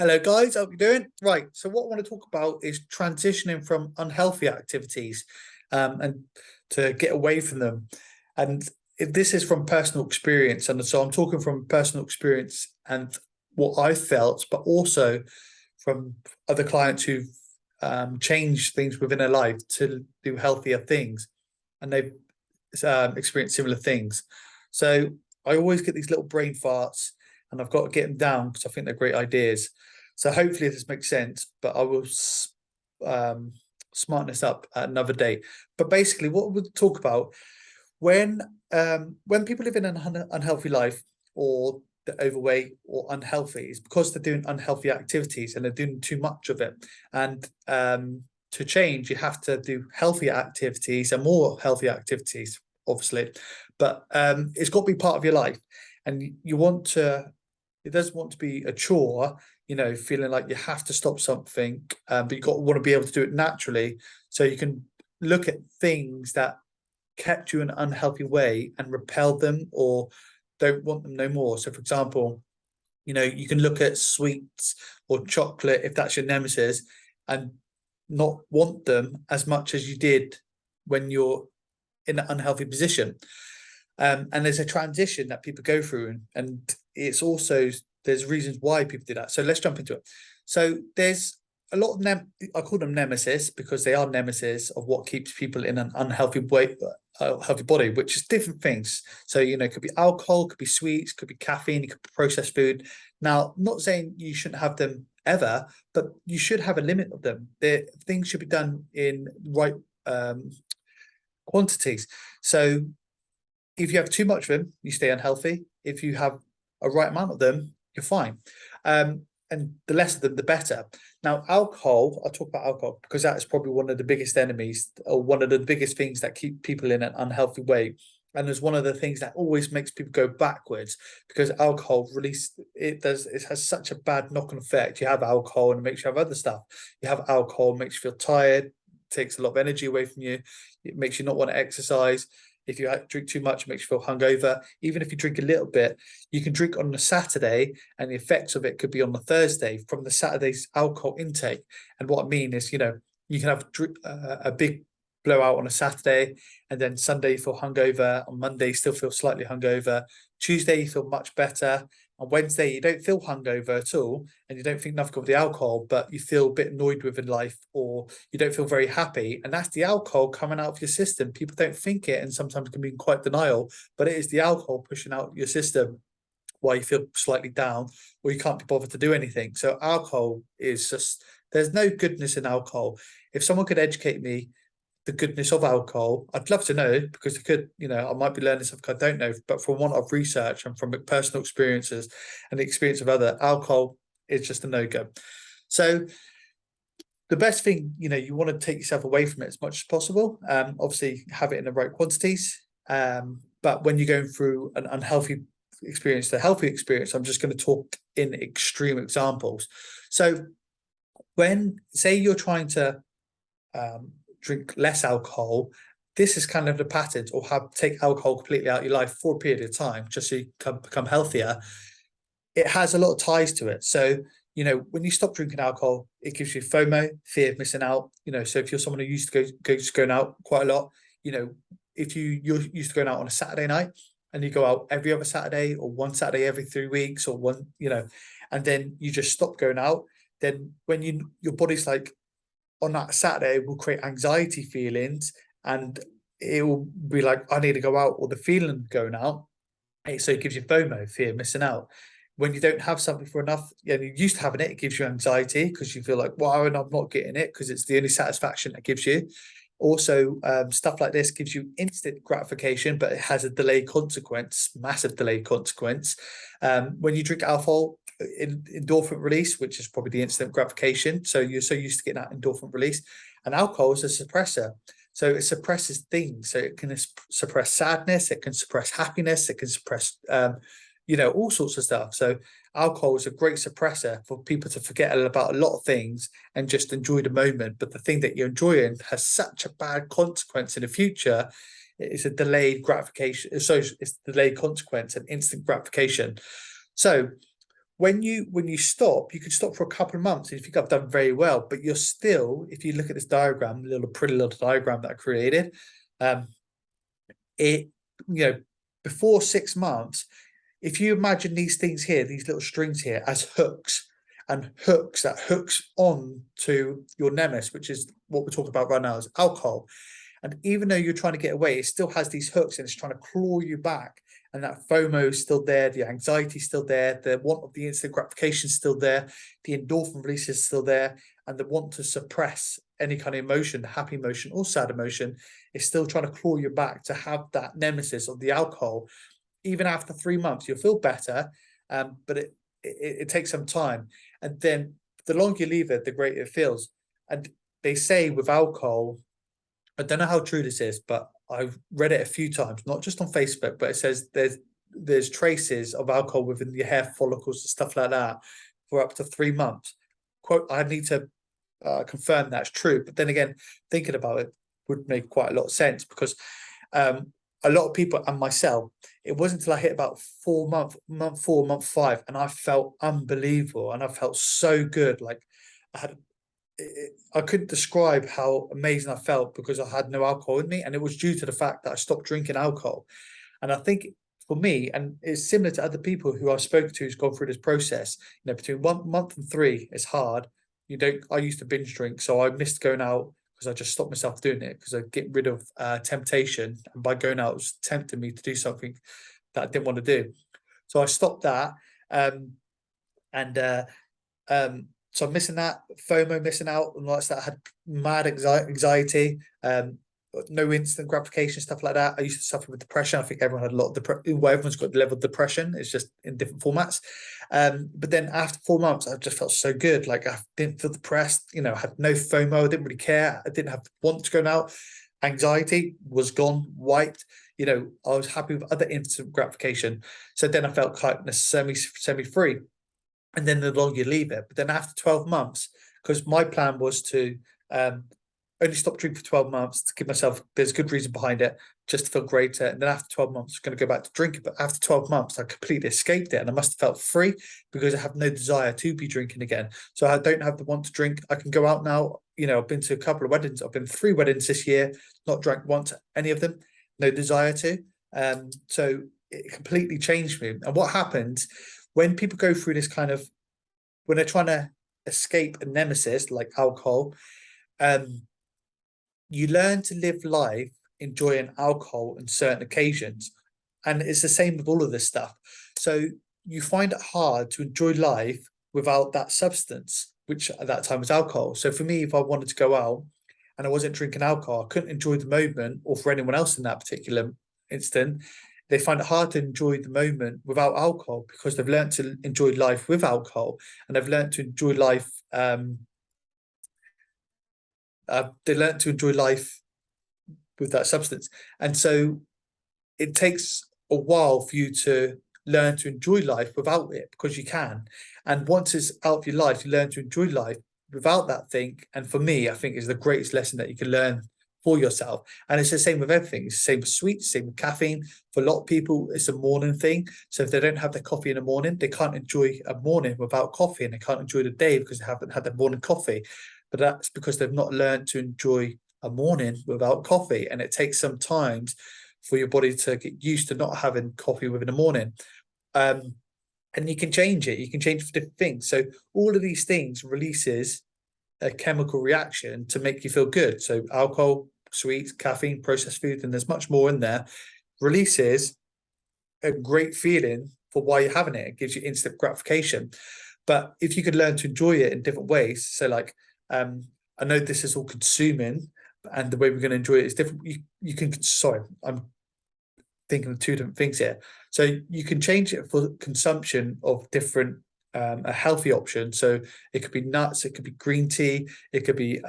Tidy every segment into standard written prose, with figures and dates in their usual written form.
Hello, guys. How you doing? Right. So, what I want to talk about is transitioning from unhealthy activities, and to get away from them. And this is from personal experience, and so I'm talking from personal experience and what I felt, but also from other clients who've changed things within their life to do healthier things, and they've experienced similar things. So, I always get these little brain farts, and I've got to get them down because I think they're great ideas. So hopefully this makes sense, but I will um, smarten this up at another day. But basically, what we'll talk about when when people live in an unhealthy life, or they're overweight or unhealthy, is because they're doing unhealthy activities and they're doing too much of it. And to change, you have to do healthier activities and more healthy activities, obviously. But it's got to be part of your life, and you want to. It doesn't want to be a chore, feeling like you have to stop something, but you got to want to be able to do it naturally. So you can look at things that kept you in an unhealthy way and repel them or don't want them no more. So, for example, you can look at sweets or chocolate if that's your nemesis and not want them as much as you did when you're in an unhealthy position. And there's a transition that people go through, and it's also there's reasons why people do that. So let's jump into it. So there's a lot of I call them nemesis because they are nemesis of what keeps people in an unhealthy way, healthy body, which is different things. So it could be alcohol, could be sweets, could be caffeine, it could be processed food. Now, I'm not saying you shouldn't have them ever, but you should have a limit of them. Things should be done in right quantities. So if you have too much of them, you stay unhealthy. If you have a right amount of them, you're fine. And the less of them, the better. Now, alcohol, I'll talk about alcohol because that is probably one of the biggest enemies, or one of the biggest things that keep people in an unhealthy way. And there's one of the things that always makes people go backwards, because alcohol it has such a bad knock-on effect. You have alcohol and it makes you have other stuff. You have alcohol, makes you feel tired, takes a lot of energy away from you. It makes you not want to exercise. If you drink too much, it makes you feel hungover. Even if you drink a little bit, you can drink on a Saturday, and the effects of it could be on the Thursday from the Saturday's alcohol intake. And what I mean is, you can have a big blowout on a Saturday, and then Sunday you feel hungover. On Monday, you still feel slightly hungover. Tuesday, you feel much better. On Wednesday, you don't feel hungover at all, and you don't think nothing of the alcohol, but you feel a bit annoyed with life, or you don't feel very happy. And that's the alcohol coming out of your system. People don't think it, and sometimes can be in quite denial, but it is the alcohol pushing out your system while you feel slightly down, or you can't be bothered to do anything. So alcohol is just, there's no goodness in alcohol. If someone could educate me the goodness of alcohol, I'd love to know, because it could, I might be learning something I don't know, but from what I've researched and from personal experiences and the experience of other, alcohol is just a no-go. So the best thing, you want to take yourself away from it as much as possible. Obviously have it in the right quantities. But when you're going through an unhealthy experience to a healthy experience, I'm just going to talk in extreme examples. So when, say you're trying to drink less alcohol, this is kind of the patterns, or take alcohol completely out of your life for a period of time just so you can become healthier. It has a lot of ties to it. So when you stop drinking alcohol, it gives you FOMO, fear of missing out. So if you're someone who used to going out quite a lot, if you're used to going out on a Saturday night, and you go out every other Saturday, or one Saturday every 3 weeks, or one, and then you just stop going out, then when your body's like, on that Saturday, will create anxiety feelings, and it will be like, I need to go out, or the feeling of going out. So it gives you FOMO, fear of missing out. When you don't have something for enough, you're used to having it, it gives you anxiety because you feel like, well, I'm not getting it, because it's the only satisfaction it gives you. Also, stuff like this gives you instant gratification, but it has a delayed consequence, massive delayed consequence. When you drink alcohol, endorphin release, which is probably the instant gratification. So you're so used to getting that endorphin release, and alcohol is a suppressor. So it suppresses things. So it can suppress sadness, it can suppress happiness, it can suppress, all sorts of stuff. So alcohol is a great suppressor for people to forget about a lot of things and just enjoy the moment. But the thing that you're enjoying has such a bad consequence in the future. It's a delayed gratification. So it's delayed consequence and instant gratification. So when you stop, you could stop for a couple of months if you think I've done very well, but you're still, if you look at this diagram, pretty little diagram that I created, it, you know, before 6 months, if you imagine these things here, these little strings here as hooks, and hooks that hooks on to your nemesis, which is what we're talking about right now, is alcohol. And even though you're trying to get away, it still has these hooks and it's trying to claw you back. And that FOMO is still there, the anxiety is still there, the want of the instant gratification is still there, the endorphin release is still there, and the want to suppress any kind of emotion, happy emotion or sad emotion, is still trying to claw you back to have that nemesis of the alcohol. Even after 3 months, you'll feel better, but it takes some time. And then the longer you leave it, the greater it feels. And they say with alcohol, I don't know how true this is, but I've read it a few times, not just on Facebook, but it says there's traces of alcohol within your hair follicles and stuff like that for up to 3 months. Quote, I need to confirm that's true. But then again, thinking about it would make quite a lot of sense, because a lot of people and myself, it wasn't until I hit about month 4, month 5, and I felt unbelievable, and I felt so good. Like I couldn't describe how amazing I felt, because I had no alcohol in me, and it was due to the fact that I stopped drinking alcohol. And I think for me, and it's similar to other people who I've spoken to who's gone through this process, you know, between 1 month and 3 is hard. I used to binge drink, so I missed going out because I just stopped myself doing it, because I get rid of temptation, and by going out, it was tempting me to do something that I didn't want to do. So I stopped that, so I'm missing that, FOMO, missing out, and like that. I had mad anxiety, no instant gratification, stuff like that. I used to suffer with depression. I think everyone had a lot of depression. Well, everyone's got the level of depression. It's just in different formats. But then after 4 months, I just felt so good. Like I didn't feel depressed. You know, I had no FOMO. I didn't really care. I didn't have to want to go out. Anxiety was gone, wiped. You know, I was happy with other instant gratification. So then I felt kind of semi-free. And then the longer you leave it. But then after 12 months, because my plan was to only stop drinking for 12 months to give myself, there's good reason behind it, just to feel greater. And then after 12 months, I'm going to go back to drinking. But after 12 months, I completely escaped it. And I must have felt free, because I have no desire to be drinking again. So I don't have the want to drink. I can go out now. You know, I've been to a couple of weddings. I've been 3 weddings this year, not drank once, any of them, no desire to. So it completely changed me. And what happened when people go through this kind of, when they're trying to escape a nemesis like alcohol, you learn to live life enjoying alcohol on certain occasions. And it's the same with all of this stuff. So you find it hard to enjoy life without that substance, which at that time was alcohol. So for me, if I wanted to go out and I wasn't drinking alcohol, I couldn't enjoy the moment, or for anyone else in that particular instant, they find it hard to enjoy the moment without alcohol, because they've learned to enjoy life with alcohol, and they've learned to enjoy life. They learn to enjoy life with that substance. And so it takes a while for you to learn to enjoy life without it, because you can. And once it's out of your life, you learn to enjoy life without that thing. And for me, I think is the greatest lesson that you can learn for yourself. And it's the same with everything. It's the same with sweets, same with caffeine. For a lot of people, it's a morning thing. So if they don't have their coffee in the morning, they can't enjoy a morning without coffee, and they can't enjoy the day because they haven't had their morning coffee. But that's because they've not learned to enjoy a morning without coffee. And it takes some time for your body to get used to not having coffee within the morning. And you can change it. You can change it for different things. So all of these things releases a chemical reaction to make you feel good. So alcohol, sweets, caffeine, processed food, and there's much more in there, releases a great feeling for why you're having it. It gives you instant gratification. But if you could learn to enjoy it in different ways, so like, I know this is all consuming, and the way we're going to enjoy it is different. You can, sorry, I'm thinking of 2 different things here. So you can change it for consumption of different, a healthy option. So it could be nuts, it could be green tea, it could be,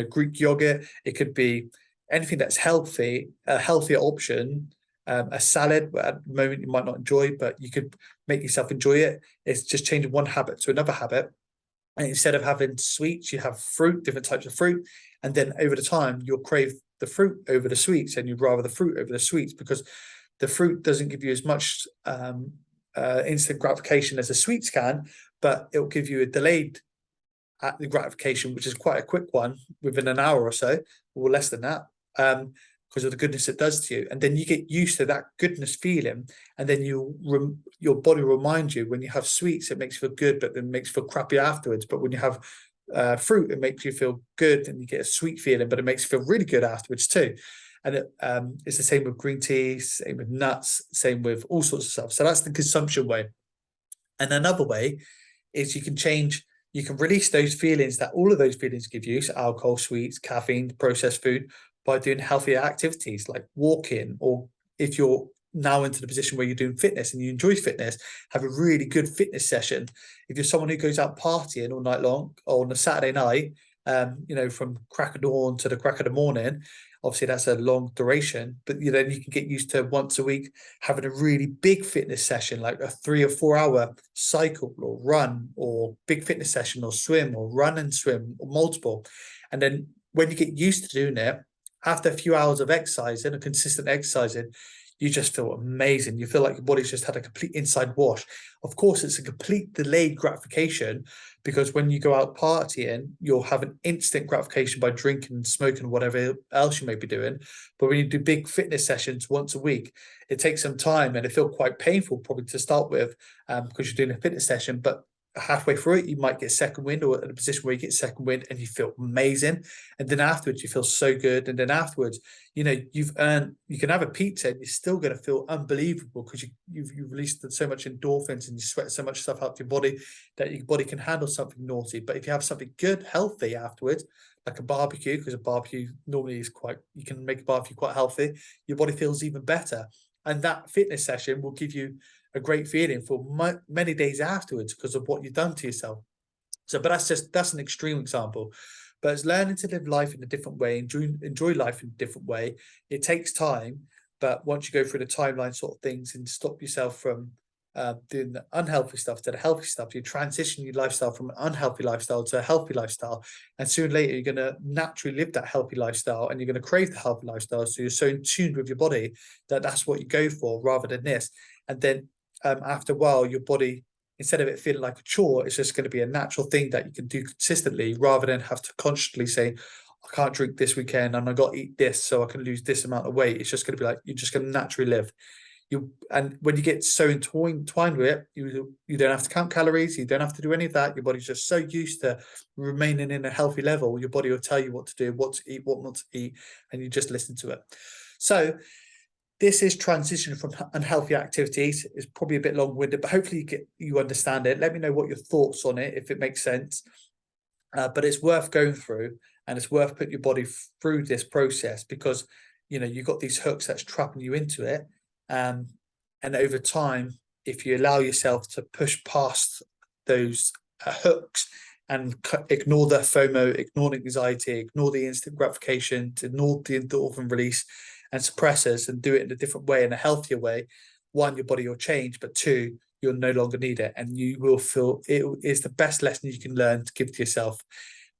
Greek yogurt, it could be anything that's healthy, a healthier option. A salad, at the moment you might not enjoy, but you could make yourself enjoy it. It's just changing one habit to another habit. And instead of having sweets, you have fruit, different types of fruit. And then over the time, you'll crave the fruit over the sweets, and you'd rather the fruit over the sweets, because the fruit doesn't give you as much instant gratification as a sweets can, but it'll give you a delayed at the gratification, which is quite a quick one within an hour or so, or less than that, because of the goodness it does to you. And then you get used to that goodness feeling, and then your body will remind you when you have sweets, it makes you feel good, but then makes you feel crappy afterwards. But when you have fruit, it makes you feel good, and you get a sweet feeling, but it makes you feel really good afterwards too. And it's the same with green tea, same with nuts, same with all sorts of stuff. So that's the consumption way. And another way is you can release those feelings that all of those feelings give you, so alcohol, sweets, caffeine, processed food, by doing healthier activities like walking, or if you're now into the position where you're doing fitness and you enjoy fitness, have a really good fitness session. If you're someone who goes out partying all night long, or on a Saturday night, from crack of dawn to the crack of the morning, obviously that's a long duration, but then you can get used to once a week having a really big fitness session, like a 3 or 4 hour cycle or run, or big fitness session, or swim, or run and swim, or multiple. And then when you get used to doing it, after a few hours of exercising, a consistent exercising, you just feel amazing. You feel like your body's just had a complete inside wash. Of course, it's a complete delayed gratification, because when you go out partying, you'll have an instant gratification by drinking and smoking, whatever else you may be doing. But when you do big fitness sessions once a week, it takes some time, and it feels quite painful probably to start with, because you're doing a fitness session. But halfway through it, you might get second wind, or at a position where you get second wind and you feel amazing. And then afterwards, you feel so good. And then afterwards, you can have a pizza and you're still going to feel unbelievable, because you've released so much endorphins and you sweat so much stuff out to your body that your body can handle something naughty. But if you have something good, healthy afterwards, like a barbecue, because a barbecue normally you can make a barbecue quite healthy, your body feels even better. And that fitness session will give you a great feeling for many days afterwards, because of what you've done to yourself. So, but that's an extreme example. But it's learning to live life in a different way, enjoy life in a different way. It takes time, but once you go through the timeline sort of things and stop yourself from doing the unhealthy stuff to the healthy stuff, you transition your lifestyle from an unhealthy lifestyle to a healthy lifestyle. And sooner or later, you're going to naturally live that healthy lifestyle, and you're going to crave the healthy lifestyle. So you're so in tune with your body that that's what you go for rather than this. And then after a while, your body, instead of it feeling like a chore, it's just going to be a natural thing that you can do consistently, rather than have to consciously say, I can't drink this weekend and I got to eat this so I can lose this amount of weight. It's just going to be like, you're just going to naturally live. And when you get so entwined with it, you don't have to count calories, you don't have to do any of that. Your body's just so used to remaining in a healthy level. Your body will tell you what to do, what to eat, what not to eat, and you just listen to it. So this is transition from unhealthy activities. It's probably a bit long-winded, but hopefully you understand it. Let me know what your thoughts on it, if it makes sense. But it's worth going through, and it's worth putting your body through this process, because you've got these hooks that's trapping you into it. And over time, if you allow yourself to push past those hooks and ignore the FOMO, ignore the anxiety, ignore the instant gratification, ignore the endorphin release and suppressors, and do it in a different way, in a healthier way, one, your body will change, but two, you'll no longer need it, and you will feel it is the best lesson you can learn to give to yourself,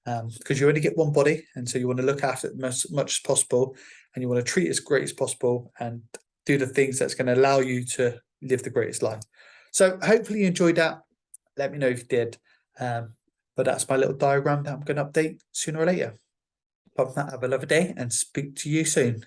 because you only get one body, and so you want to look after it as much as possible, and you want to treat it as great as possible, and do the things that's going to allow you to live the greatest life. So hopefully you enjoyed that. Let me know if you did. But that's my little diagram that I'm going to update sooner or later. Apart from that, have a lovely day and speak to you soon.